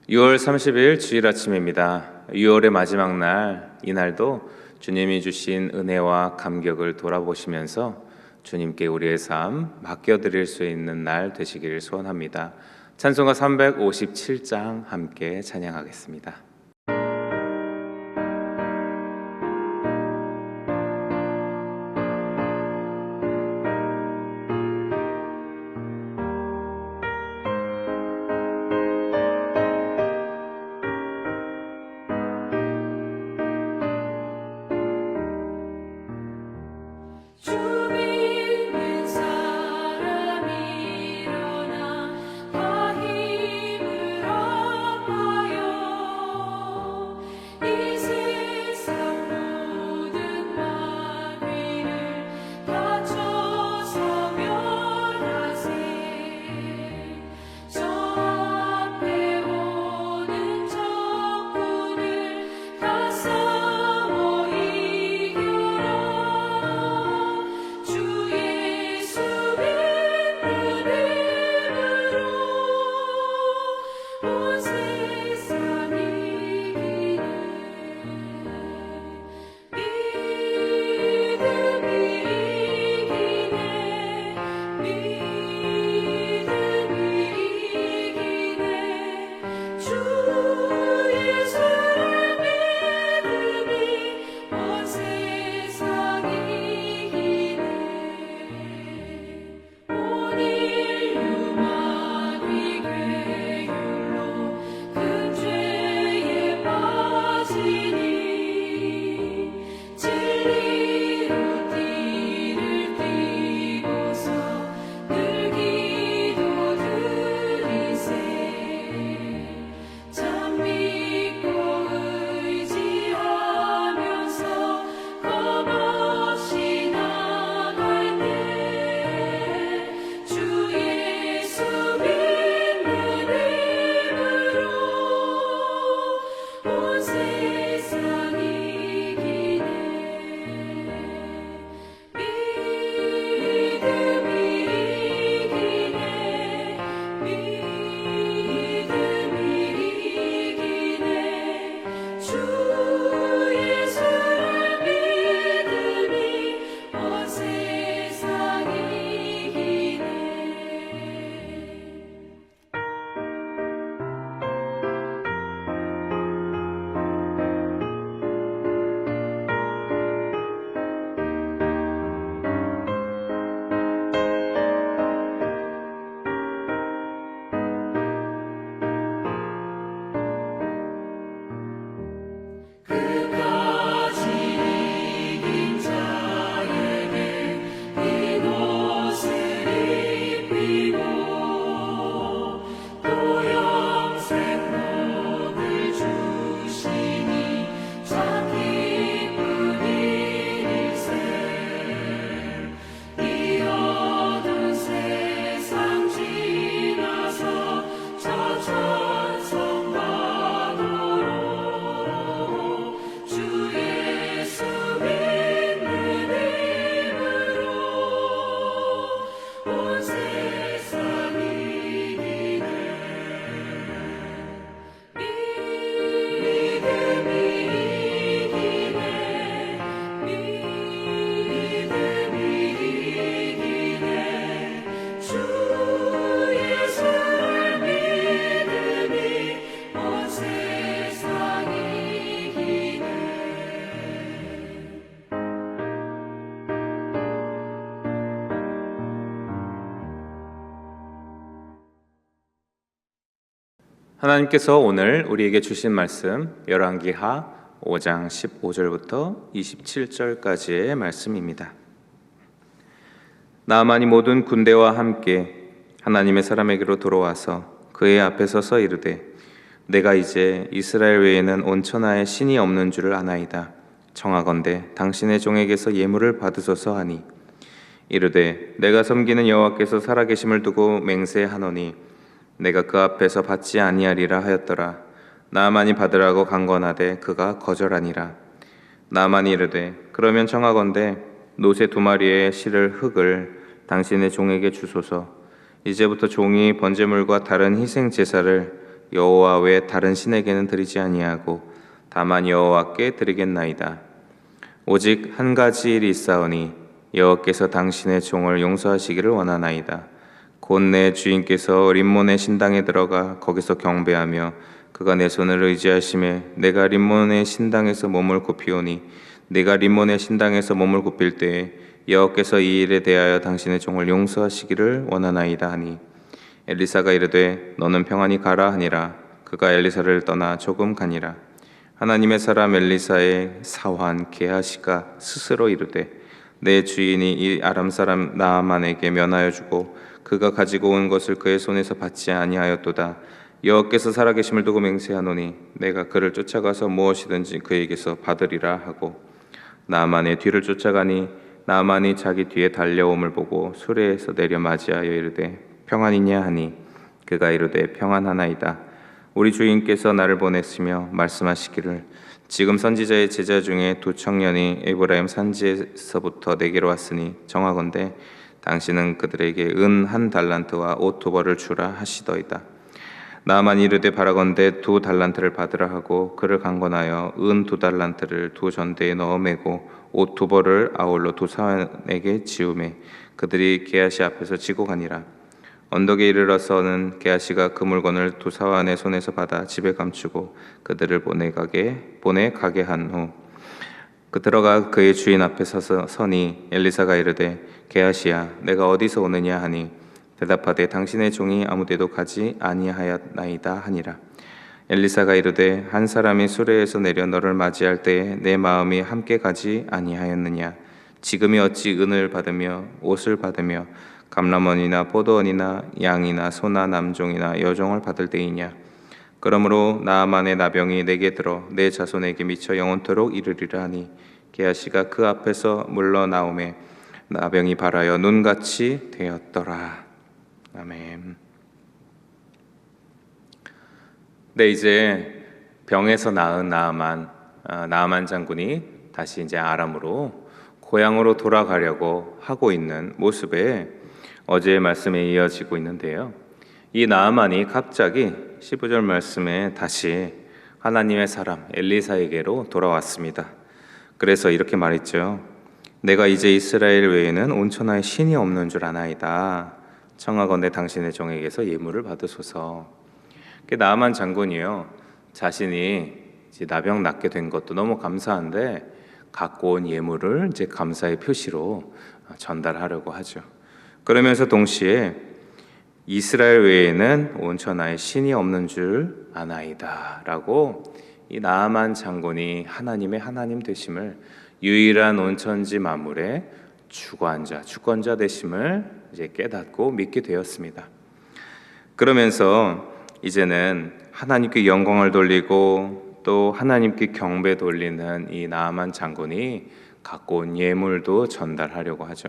6월 30일 주일 아침입니다. 6월의 마지막 날, 이날도 주님이 주신 은혜와 감격을 돌아보시면서 주님께 우리의 삶 맡겨드릴 수 있는 날 되시기를 소원합니다. 찬송가 357장 함께 찬양하겠습니다. 하나님께서 오늘 우리에게 주신 말씀 열왕기하 5장 15절부터 27절까지의 말씀입니다. 나아만이 모든 군대와 함께 하나님의 사람에게로 돌아와서 그의 앞에 서서 이르되 내가 이제 이스라엘 외에는 온 천하에 신이 없는 줄을 아나이다. 청하건대 당신의 종에게서 예물을 받으소서 하니 이르되 내가 섬기는 여호와께서 살아계심을 두고 맹세하노니 내가 그 앞에서 받지 아니하리라 하였더라. 나아만이 받으라고 강권하되 그가 거절하니라. 나아만이 이르되 그러면 청하건대 노새 2마리의 실을 흙을 당신의 종에게 주소서. 이제부터 종이 번제물과 다른 희생 제사를 여호와 외 다른 신에게는 드리지 아니하고 다만 여호와께 드리겠나이다. 오직 한 가지 일이 있사오니 여호와께서 당신의 종을 용서하시기를 원하나이다. 곧 내 주인께서 림몬의 신당에 들어가 거기서 경배하며 그가 내 손을 의지하심에 내가 림몬의 신당에서 몸을 굽히오니 내가 림몬의 신당에서 몸을 굽힐 때에 여호와께서 이 일에 대하여 당신의 종을 용서하시기를 원하나이다 하니 엘리사가 이르되 너는 평안히 가라 하니라. 그가 엘리사를 떠나 조금 가니라. 하나님의 사람 엘리사의 사환 게하시가 스스로 이르되 내 주인이 이 아람 사람 나아만에게 면하여 주고 그가 가지고 온 것을 그의 손에서 받지 아니하였도다. 여호와께서 살아계심을 두고 맹세하노니 내가 그를 쫓아가서 무엇이든지 그에게서 받으리라 하고 나아만의 뒤를 쫓아가니 나아만이 자기 뒤에 달려옴을 보고 수레에서 내려 맞이하여 이르되 평안이냐 하니 그가 이르되 평안하나이다. 우리 주인께서 나를 보냈으며 말씀하시기를 지금 선지자의 제자 중에 두 청년이 에브라임 산지에서부터 내게로 왔으니 정하건대 당신은 그들에게 은 1달란트와 옷 2벌을 주라 하시더이다. 나만 이르되 바라건대 2달란트를 받으라 하고 그를 강권하여 은 2달란트를 2전대에 넣어 매고 옷 2벌을 아울러 2 사환에게 지우매 그들이 게하시 앞에서 지고 가니라. 언덕에 이르러서는 게하시가 그 물건을 2 사환의 손에서 받아 집에 감추고 그들을 보내 가게 한 후 그 들어가 그의 주인 앞에 서니 엘리사가 이르되 게하시야 내가 어디서 오느냐 하니 대답하되 당신의 종이 아무데도 가지 아니하였나이다 하니라. 엘리사가 이르되 한 사람이 수레에서 내려 너를 맞이할 때에 내 마음이 함께 가지 아니하였느냐. 지금이 어찌 은을 받으며 옷을 받으며 감람원이나 포도원이나 양이나 소나 남종이나 여종을 받을 때이냐. 그러므로 나아만의 나병이 내게 들어 내 자손에게 미쳐 영원토록 이르리라 하니 게하시가 그 앞에서 물러나오매 나병이 발하여 눈같이 되었더라. 아멘. 네, 이제 병에서 나은 나아만 장군이 다시 이제 아람으로 고향으로 돌아가려고 하고 있는 모습에 어제의 말씀에 이어지고 있는데요. 이 나아만이 갑자기 15절 말씀에 다시 하나님의 사람 엘리사에게로 돌아왔습니다. 그래서 이렇게 말했죠. 내가 이제 이스라엘 외에는 온천하에 신이 없는 줄 아나이다. 청하건대 당신의 종에게서 예물을 받으소서. 나아만 장군이요, 자신이 이제 나병 낫게 된 것도 너무 감사한데 갖고 온 예물을 이제 감사의 표시로 전달하려고 하죠. 그러면서 동시에 이스라엘 외에는 온천하에 신이 없는 줄 아나이다라고 이 나아만 장군이 하나님의 하나님 되심을, 유일한 온천지 만물의 주권자 되심을 이제 깨닫고 믿게 되었습니다. 그러면서 이제는 하나님께 영광을 돌리고 또 하나님께 경배 돌리는 이 나아만 장군이 갖고 온 예물도 전달하려고 하죠.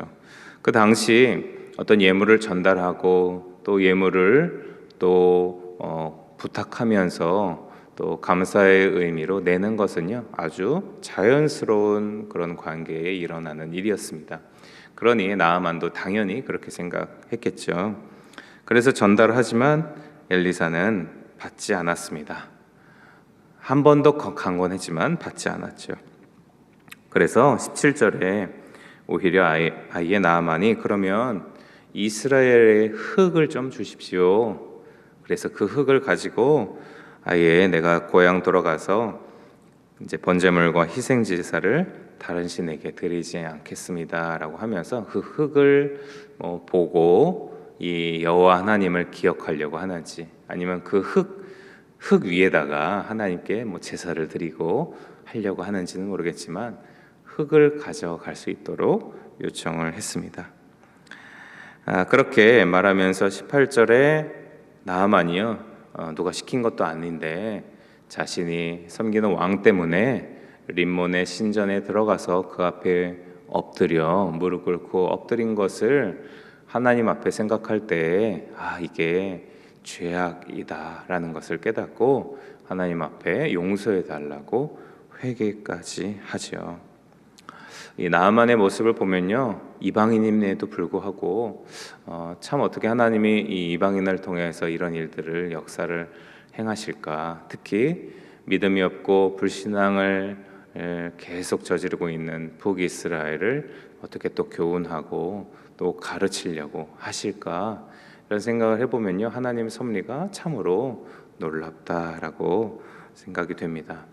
그 당시 어떤 예물을 전달하고 또 예물을 또 부탁하면서 또 감사의 의미로 내는 것은요, 아주 자연스러운 그런 관계에 일어나는 일이었습니다. 그러니 나아만도 당연히 그렇게 생각했겠죠. 그래서 전달하지만 엘리사는 받지 않았습니다. 한 번 더 강권했지만 받지 않았죠. 그래서 17절에 오히려 아예 나아만이 그러면 이스라엘의 흙을 좀 주십시오. 그래서 그 흙을 가지고 아예 내가 고향 돌아가서 이제 번제물과 희생 제사를 다른 신에게 드리지 않겠습니다라고 하면서 그 흙을 보고 이 여호와 하나님을 기억하려고 하는지, 아니면 그 흙 위에다가 하나님께 제사를 드리고 하려고 하는지는 모르겠지만 흙을 가져갈 수 있도록 요청을 했습니다. 그렇게 말하면서 18절에 나아만이요, 누가 시킨 것도 아닌데 자신이 섬기는 왕 때문에 림몬의 신전에 들어가서 그 앞에 엎드려 무릎 꿇고 엎드린 것을 하나님 앞에 생각할 때 이게 죄악이다라는 것을 깨닫고 하나님 앞에 용서해 달라고 회개까지 하죠. 이 나아만의 모습을 보면요, 이방인임에도 불구하고 참 어떻게 하나님이 이 이방인을 통해서 이런 일들을 역사를 행하실까? 특히 믿음이 없고 불신앙을 계속 저지르고 있는 북이스라엘을 어떻게 또 교훈하고 또 가르치려고 하실까? 이런 생각을 해보면요, 하나님의 섭리가 참으로 놀랍다라고 생각이 됩니다.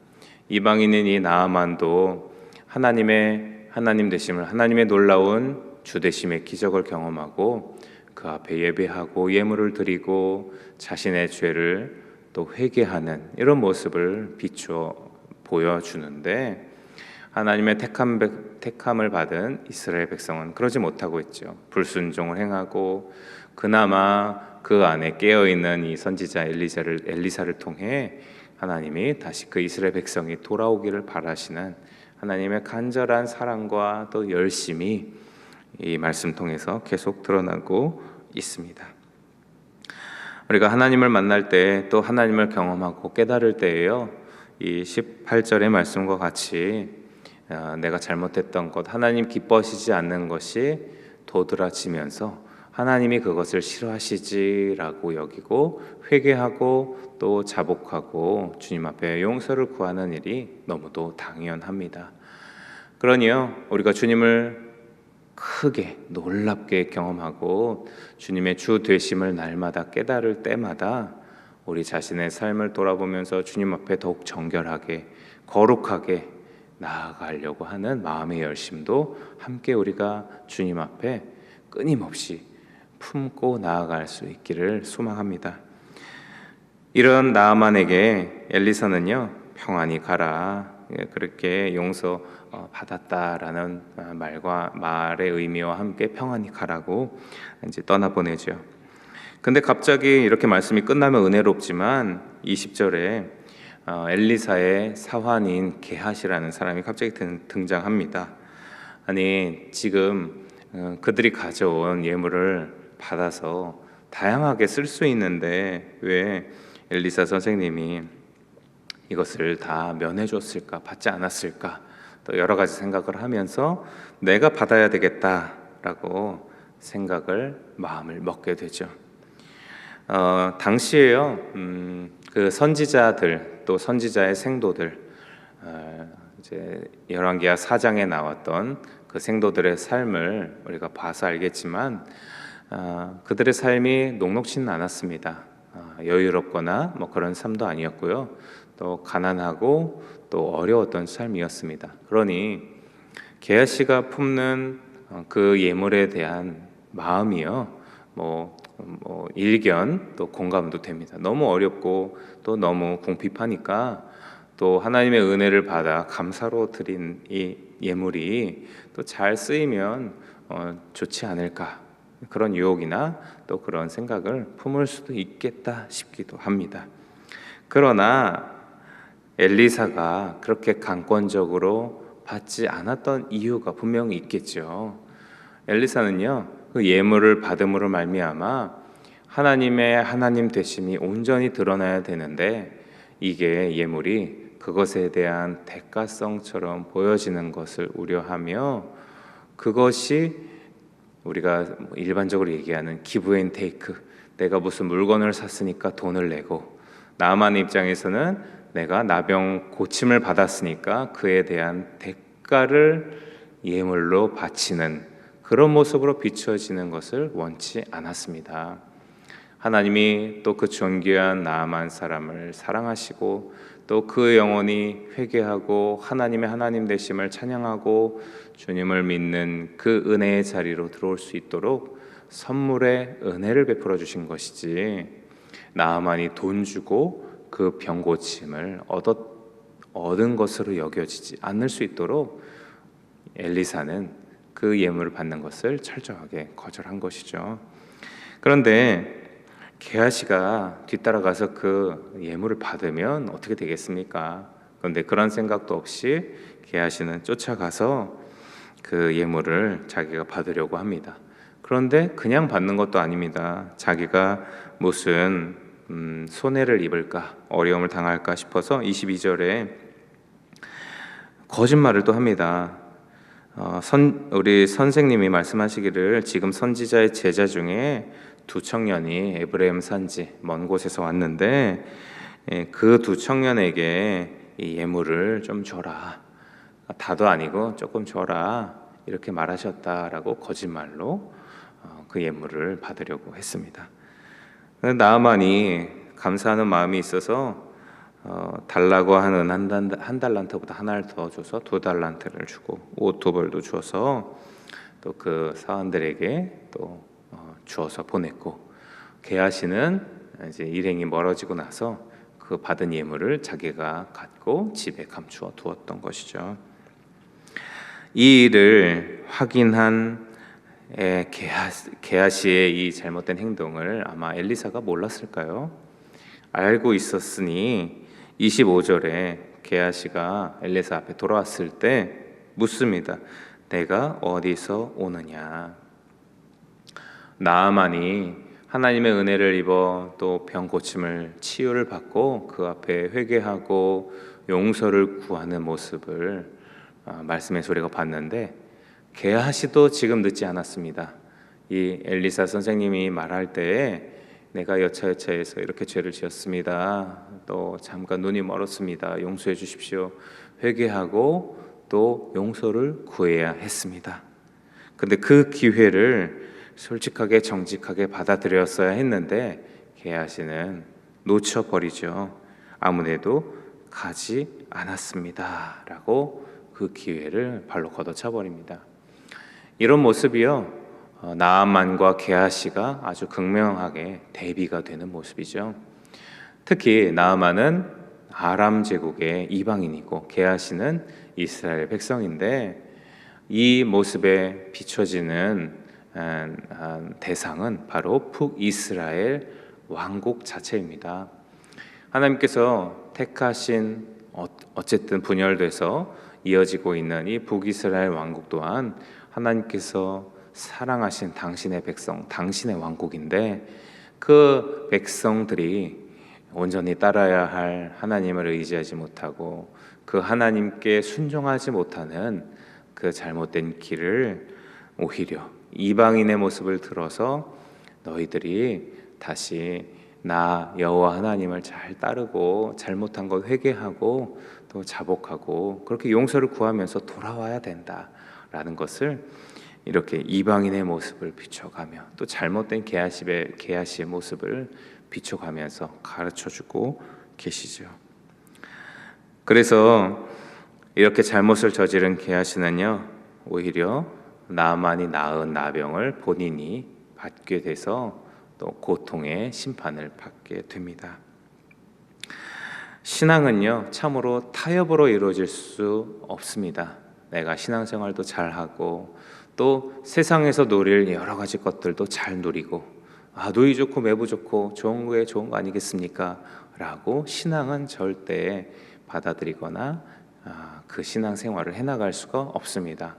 이방인인 이 나아만도 하나님 되심을, 하나님의 놀라운 주 되심의 기적을 경험하고 그 앞에 예배하고 예물을 드리고 자신의 죄를 또 회개하는 이런 모습을 비추어 보여주는데, 하나님의 택함을 받은 이스라엘 백성은 그러지 못하고 있죠. 불순종을 행하고 그나마 그 안에 깨어있는 이 선지자 엘리사를 통해 하나님이 다시 그 이스라엘 백성이 돌아오기를 바라시는 하나님의 간절한 사랑과 또 열심이 이 말씀 통해서 계속 드러나고 있습니다. 우리가 하나님을 만날 때 또 하나님을 경험하고 깨달을 때에요, 이 18절의 말씀과 같이 내가 잘못했던 것, 하나님 기뻐하시지 않는 것이 도드라지면서 하나님이 그것을 싫어하시지라고 여기고 회개하고 또 자복하고 주님 앞에 용서를 구하는 일이 너무도 당연합니다. 그러니요, 우리가 주님을 크게 놀랍게 경험하고 주님의 주 되심을 날마다 깨달을 때마다 우리 자신의 삶을 돌아보면서 주님 앞에 더욱 정결하게 거룩하게 나아가려고 하는 마음의 열심도 함께 우리가 주님 앞에 끊임없이 품고 나아갈 수 있기를 소망합니다. 이런 나아만에게 엘리사는요, 평안히 가라, 그렇게 용서 받았다라는 말의 의미와 함께 평안히 가라고 이제 떠나보내죠. 근데 갑자기 이렇게 말씀이 끝나면 은혜롭지만 20절에 엘리사의 사환인 게하시라는 사람이 갑자기 등장합니다. 아니, 지금 그들이 가져온 예물을 받아서 다양하게 쓸 수 있는데 왜 엘리사 선생님이 이것을 다 면해줬을까, 받지 않았을까, 또 여러 가지 생각을 하면서 내가 받아야 되겠다라고 마음을 먹게 되죠. 당시에요, 그 선지자들 또 선지자의 생도들, 이제 열왕기하 4장에 나왔던 그 생도들의 삶을 우리가 봐서 알겠지만 그들의 삶이 녹록지는 않았습니다. 여유롭거나 뭐 그런 삶도 아니었고요. 또 가난하고 또 어려웠던 삶이었습니다. 그러니 게하시가 품는 그 예물에 대한 마음이요, 뭐 일견 또 공감도 됩니다. 너무 어렵고 또 너무 궁핍하니까 또 하나님의 은혜를 받아 감사로 드린 이 예물이 또 잘 쓰이면 좋지 않을까, 그런 유혹이나 또 그런 생각을 품을 수도 있겠다 싶기도 합니다. 그러나 엘리사가 그렇게 강권적으로 받지 않았던 이유가 분명히 있겠죠. 엘리사는요, 그 예물을 받음으로 말미암아 하나님의 하나님 되심이 온전히 드러나야 되는데, 이게 예물이 그것에 대한 대가성처럼 보여지는 것을 우려하며, 그것이 우리가 일반적으로 얘기하는 기브 앤 테이크, 내가 무슨 물건을 샀으니까 돈을 내고, 나만의 입장에서는 내가 나병 고침을 받았으니까 그에 대한 대가를 예물로 바치는 그런 모습으로 비추어지는 것을 원치 않았습니다. 하나님이 또 그 존귀한 나아만 사람을 사랑하시고 또 그 영혼이 회개하고 하나님의 하나님 되심을 찬양하고 주님을 믿는 그 은혜의 자리로 들어올 수 있도록 선물의 은혜를 베풀어 주신 것이지, 나아만이 돈 주고 그 병 고침을 얻은 것으로 여겨지지 않을 수 있도록 엘리사는 그 예물을 받는 것을 철저하게 거절한 것이죠. 그런데 게하시가 뒤따라가서 그 예물을 받으면 어떻게 되겠습니까? 그런데 그런 생각도 없이 게하시는 쫓아가서 그 예물을 자기가 받으려고 합니다. 그런데 그냥 받는 것도 아닙니다. 자기가 무슨 손해를 입을까, 어려움을 당할까 싶어서 22절에 거짓말을 또 합니다. 우리 선생님이 말씀하시기를 지금 선지자의 제자 중에 두 청년이 에브라임 산지 먼 곳에서 왔는데 그 두 청년에게 이 예물을 좀 줘라, 다도 아니고 조금 줘라, 이렇게 말하셨다라고 거짓말로 그 예물을 받으려고 했습니다. 나아만이 감사하는 마음이 있어서 달라고 하는 한 달란트보다 하나를 더 줘서 2달란트를 주고 옷 2벌도 주어서 또 그 사원들에게 또 주어서 보냈고, 게하시는 이제 일행이 멀어지고 나서 그 받은 예물을 자기가 갖고 집에 감추어 두었던 것이죠. 이 일을 확인한 게하시의 이 잘못된 행동을 아마 엘리사가 몰랐을까요? 알고 있었으니 25절에 게하시가 엘리사 앞에 돌아왔을 때 묻습니다. 내가 어디서 오느냐? 나아만이 하나님의 은혜를 입어 또 병 고침을 치유를 받고 그 앞에 회개하고 용서를 구하는 모습을 말씀의 소리가 봤는데, 게하시도 지금 늦지 않았습니다. 이 엘리사 선생님이 말할 때에 내가 여차여차해서 이렇게 죄를 지었습니다, 또 잠깐 눈이 멀었습니다, 용서해 주십시오, 회개하고 또 용서를 구해야 했습니다. 근데 그 기회를 솔직하게 정직하게 받아들였어야 했는데 게하시는 놓쳐버리죠. 아무데도 가지 않았습니다 라고 그 기회를 발로 걷어차 버립니다. 이런 모습이요, 나아만과 게하시가 아주 극명하게 대비가 되는 모습이죠. 특히 나아만은 아람 제국의 이방인이고 게하시는 이스라엘 백성인데, 이 모습에 비춰지는 대상은 바로 북이스라엘 왕국 자체입니다. 하나님께서 택하신 어쨌든 분열돼서 이어지고 있는 이 북이스라엘 왕국 또한 하나님께서 사랑하신 당신의 백성, 당신의 왕국인데, 그 백성들이 온전히 따라야 할 하나님을 의지하지 못하고 그 하나님께 순종하지 못하는 그 잘못된 길을 오히려 이방인의 모습을 들어서 너희들이 다시 나 여호와 하나님을 잘 따르고 잘못한 것 회개하고 또 자복하고 그렇게 용서를 구하면서 돌아와야 된다라는 것을 이렇게 이방인의 모습을 비춰가며 또 잘못된 게하시의 모습을 비춰가면서 가르쳐주고 계시죠. 그래서 이렇게 잘못을 저지른 게하시는요, 오히려 나만이 낳은 나병을 본인이 받게 돼서 또 고통의 심판을 받게 됩니다. 신앙은요, 참으로 타협으로 이루어질 수 없습니다. 내가 신앙생활도 잘하고 또 세상에서 누릴 여러 가지 것들도 잘 누리고, 누이 좋고 매부 좋고 좋은 거에 좋은 거 아니겠습니까? 라고 신앙은 절대 받아들이거나 그 신앙생활을 해나갈 수가 없습니다.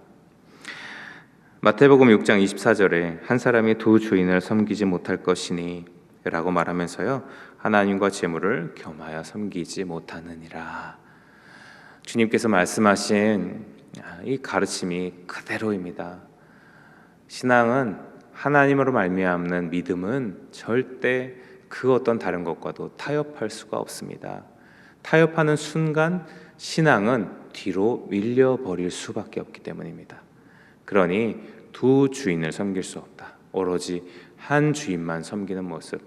마태복음 6장 24절에 한 사람이 두 주인을 섬기지 못할 것이니 라고 말하면서요, 하나님과 재물을 겸하여 섬기지 못하느니라. 주님께서 말씀하신 이 가르침이 그대로입니다. 신앙은 하나님으로 말미암는 믿음은 절대 그 어떤 다른 것과도 타협할 수가 없습니다. 타협하는 순간 신앙은 뒤로 밀려버릴 수밖에 없기 때문입니다. 그러니 두 주인을 섬길 수 없다. 오로지 한 주인만 섬기는 모습.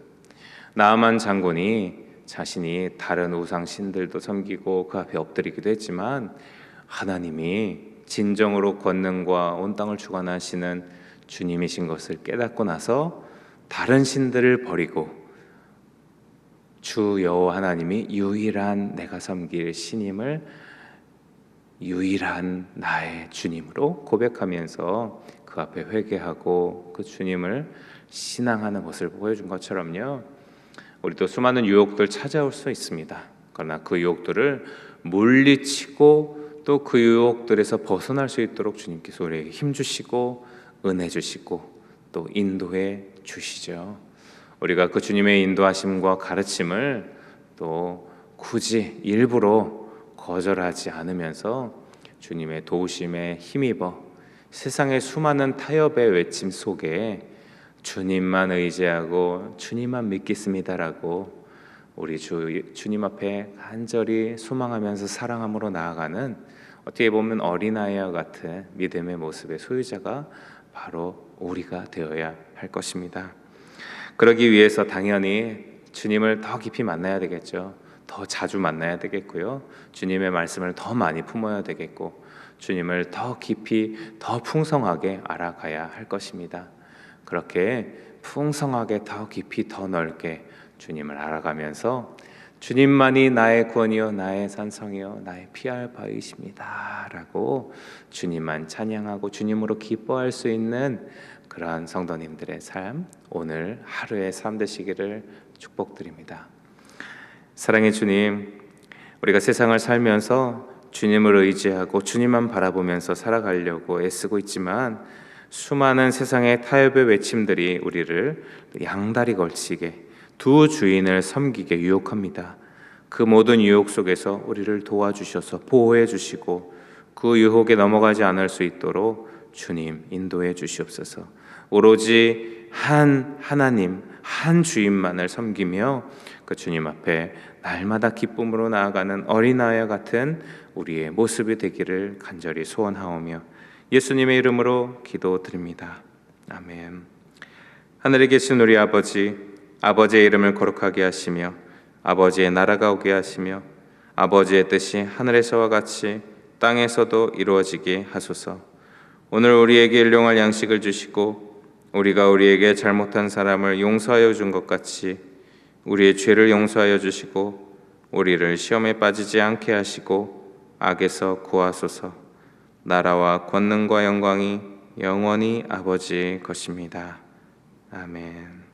나아만 장군이 자신이 다른 우상 신들도 섬기고 그 앞에 엎드리기도 했지만, 하나님이 진정으로 권능과 온 땅을 주관하시는 주님이신 것을 깨닫고 나서 다른 신들을 버리고 주 여호와 하나님이 유일한 내가 섬길 신임을 유일한 나의 주님으로 고백하면서 그 앞에 회개하고 그 주님을 신앙하는 것을 보여준 것처럼요, 우리도 수많은 유혹들 찾아올 수 있습니다. 그러나 그 유혹들을 물리치고 또 그 유혹들에서 벗어날 수 있도록 주님께서 우리에게 힘 주시고 은혜 주시고 또 인도해 주시죠. 우리가 그 주님의 인도하심과 가르침을 또 굳이 일부러 거절하지 않으면서 주님의 도우심에 힘입어 세상의 수많은 타협의 외침 속에 주님만 의지하고 주님만 믿겠습니다라고 우리 주님 앞에 간절히 소망하면서 사랑함으로 나아가는, 어떻게 보면 어린아이와 같은 믿음의 모습의 소유자가 바로 우리가 되어야 할 것입니다. 그러기 위해서 당연히 주님을 더 깊이 만나야 되겠죠. 더 자주 만나야 되겠고요. 주님의 말씀을 더 많이 품어야 되겠고, 주님을 더 깊이 더 풍성하게 알아가야 할 것입니다. 그렇게 풍성하게 더 깊이 더 넓게 주님을 알아가면서 주님만이 나의 구원이요 나의 산성이요 나의 피할 바위십니다 라고 주님만 찬양하고 주님으로 기뻐할 수 있는 그러한 성도님들의 삶, 오늘 하루의 삶 되시기를 축복드립니다. 사랑의 주님, 우리가 세상을 살면서 주님을 의지하고 주님만 바라보면서 살아가려고 애쓰고 있지만, 수많은 세상의 타협의 외침들이 우리를 양다리 걸치게, 두 주인을 섬기게 유혹합니다. 그 모든 유혹 속에서 우리를 도와주셔서 보호해 주시고, 그 유혹에 넘어가지 않을 수 있도록 주님 인도해 주시옵소서. 오로지 한 하나님, 한 주인만을 섬기며 그 주님 앞에 날마다 기쁨으로 나아가는 어린아이와 같은 우리의 모습이 되기를 간절히 소원하오며 예수님의 이름으로 기도드립니다. 아멘. 하늘에 계신 우리 아버지, 아버지의 이름을 거룩하게 하시며 아버지의 나라가 오게 하시며 아버지의 뜻이 하늘에서와 같이 땅에서도 이루어지게 하소서. 오늘 우리에게 일용할 양식을 주시고 우리가 우리에게 잘못한 사람을 용서하여 준 것 같이 우리의 죄를 용서하여 주시고 우리를 시험에 빠지지 않게 하시고 악에서 구하소서. 나라와 권능과 영광이 영원히 아버지의 것입니다. 아멘.